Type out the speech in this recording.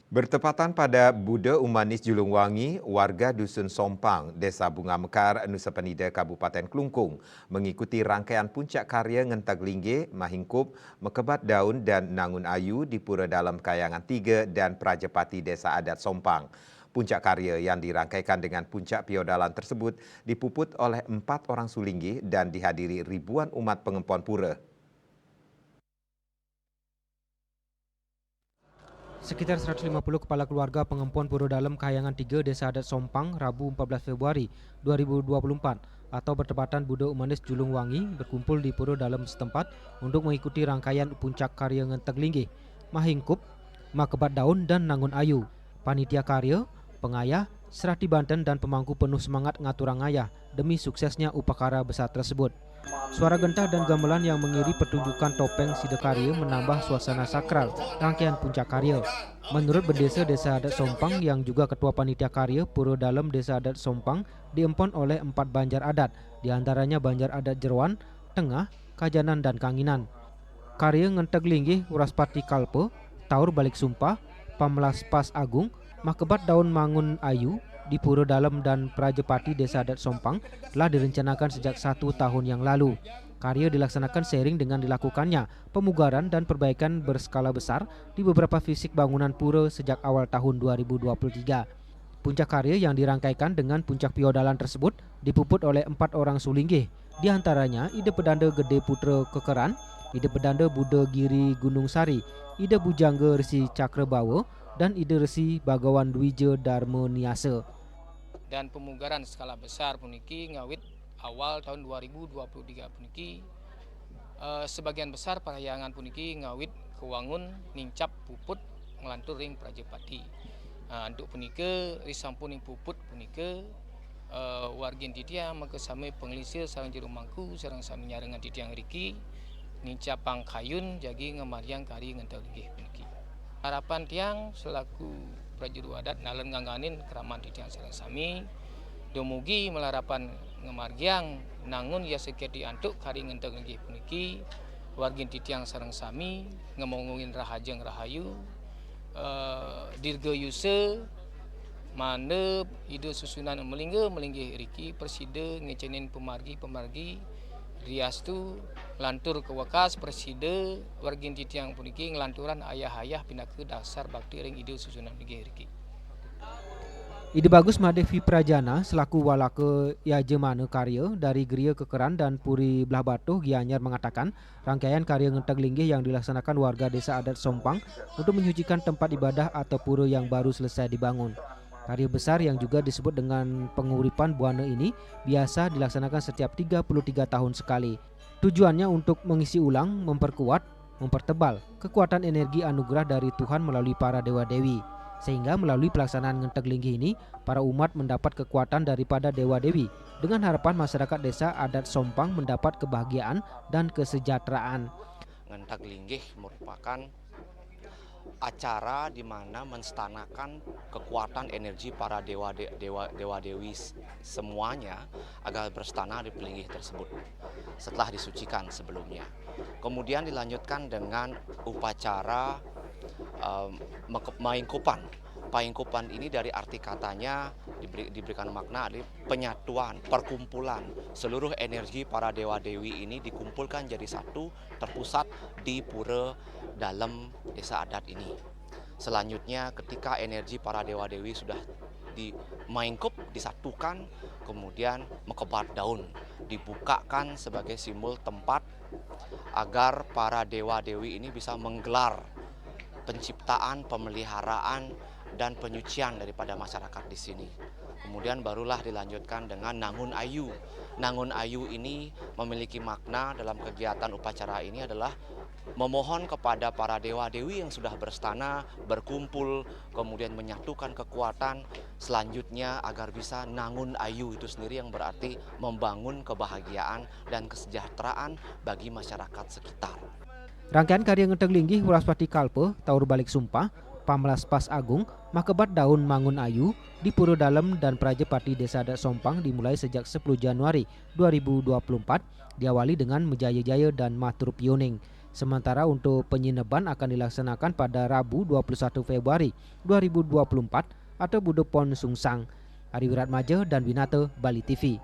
Bertepatan pada Buda Umanis Julungwangi, warga Dusun Sompang, Desa Bunga Mekar, Nusa Penida, Kabupaten Klungkung, mengikuti rangkaian puncak karya Ngentak Lingge, Mahingkup, Mekebat Daun, dan Nangun Ayu di Pura Dalam Kayangan 3 dan Prajepati Desa Adat Sompang. Puncak karya yang dirangkaikan dengan puncak piodalan tersebut dipuput oleh 4 orang sulinggi dan dihadiri ribuan umat pengempon pura. Sekitar 150 kepala keluarga pengempon Pura Dalam Kayangan 3 Desa Adat Sompang Rabu 14 Februari 2024 atau bertepatan Buda Umanis Julungwangi berkumpul di Pura Dalam setempat untuk mengikuti rangkaian puncak karya Ngentek Linggih, Mahingkup, Makebat Daun, dan Nangun Ayu. Panitia karya, pengayah, serati Banten, dan pemangku penuh semangat ngaturangayah demi suksesnya upacara besar tersebut. Suara gentah dan gamelan yang mengiri pertunjukan topeng Sidekarya menambah suasana sakral rangkaian puncak karya. Menurut Bendesa Desa Adat Sompang yang juga Ketua Panitia Karya Pura Dalam Desa Adat Sompang diempon oleh 4 banjar adat, diantaranya Banjar Adat Jeroan, Tengah, Kajanan, dan Kanginan. Karya Ngentek Linggih Uraspati Kalpe, Taur Balik Sumpah, Pamlas Pas Agung, Makebat Daun Mangun Ayu di Pura Dalam dan Prajepati Desa Adat Sompang telah direncanakan sejak 1 tahun yang lalu. Karya dilaksanakan seiring dengan dilakukannya pemugaran dan perbaikan berskala besar di beberapa fisik bangunan pura sejak awal tahun 2023. Puncak karya yang dirangkaikan dengan puncak piodalan tersebut dipuput oleh 4 orang sulinggih, diantaranya Ide Pedanda Gede Putra Kekeran, Ide Pedanda Buddha Giri Gunung Sari, Ide Bujangga Resi Cakrabawa, dan Ide Resi Bagawan Dwija Dharma Niasa. Dan pemugaran skala besar puniki ngawit awal tahun 2023 puniki sebagian besar parayangan puniki ngawit kewangun nincap puput ngelantur ring Prajepati. Untuk punika risampun ing puput punika wargin titiang maka sami pengelisir sareng jero mangku sareng sami nyarengan titiang riki nincap pangkayun jagi ngemariang kari Ngentek Linggih puniki. Harapan tiang selaku prajurit adat nalen ngangganin keraman titiang sareng sami dumugi melarapan ngemargiang nangun ya seketi antuk kari Ngentek Linggih puniki wargin titiang sareng sami ngemongungin rahajeng rahayu dirga yuse manep ide susunan melingge riki persida ngecenin pemargi riastu lantur ke wakas persida wargin titiang puniki ngelanturan ayah-ayah pinake dasar bakti ring ide susunan melingge riki. Ide Bagus Madevi Prajana selaku walake Yajemane Karya dari Geria Kekeran dan Puri Belah Batuh Gianyar mengatakan rangkaian karya Ngentek Linggih yang dilaksanakan warga Desa Adat Sompang untuk menyucikan tempat ibadah atau pura yang baru selesai dibangun. Karya besar yang juga disebut dengan penguripan buana ini biasa dilaksanakan setiap 33 tahun sekali. Tujuannya untuk mengisi ulang, memperkuat, mempertebal kekuatan energi anugerah dari Tuhan melalui para dewa-dewi. Sehingga melalui pelaksanaan Ngentek Linggih ini, para umat mendapat kekuatan daripada dewa-dewi dengan harapan masyarakat Desa Adat Sompang mendapat kebahagiaan dan kesejahteraan. Ngentek Linggih merupakan acara di mana menstanakan kekuatan energi para dewa-dewi semuanya agar berstana di Linggih tersebut setelah disucikan sebelumnya. Kemudian dilanjutkan dengan upacara Mahingkupan. Mahingkupan ini dari arti katanya diberikan makna dari penyatuan, perkumpulan seluruh energi para dewa-dewi ini dikumpulkan jadi satu, terpusat di Pura Dalam Desa Adat ini. Selanjutnya ketika energi para dewa-dewi sudah di Mahingkup disatukan, kemudian Mekebat Daun dibukakan sebagai simbol tempat agar para dewa-dewi ini bisa menggelar penciptaan, pemeliharaan, dan penyucian daripada masyarakat di sini. Kemudian barulah dilanjutkan dengan Nangun Ayu. Nangun Ayu ini memiliki makna dalam kegiatan upacara ini adalah memohon kepada para dewa-dewi yang sudah berstana, berkumpul, kemudian menyatukan kekuatan selanjutnya agar bisa Nangun Ayu itu sendiri yang berarti membangun kebahagiaan dan kesejahteraan bagi masyarakat sekitar. Rangkaian karya Ngentek Linggih Uraspati Kalpe, Taur Balik Sumpah, Pamlas Pas Agung, Makebat Daun Mangun Ayu di Pura Dalam dan Prajepati Desa Adat Sompang dimulai sejak 10 Januari 2024, diawali dengan Mejaya-jaya dan Matur Pioning. Sementara untuk penyineban akan dilaksanakan pada Rabu 21 Februari 2024 atau Budo Pon Sungsang. Ari Wiratmaja dan Winata, Bali TV.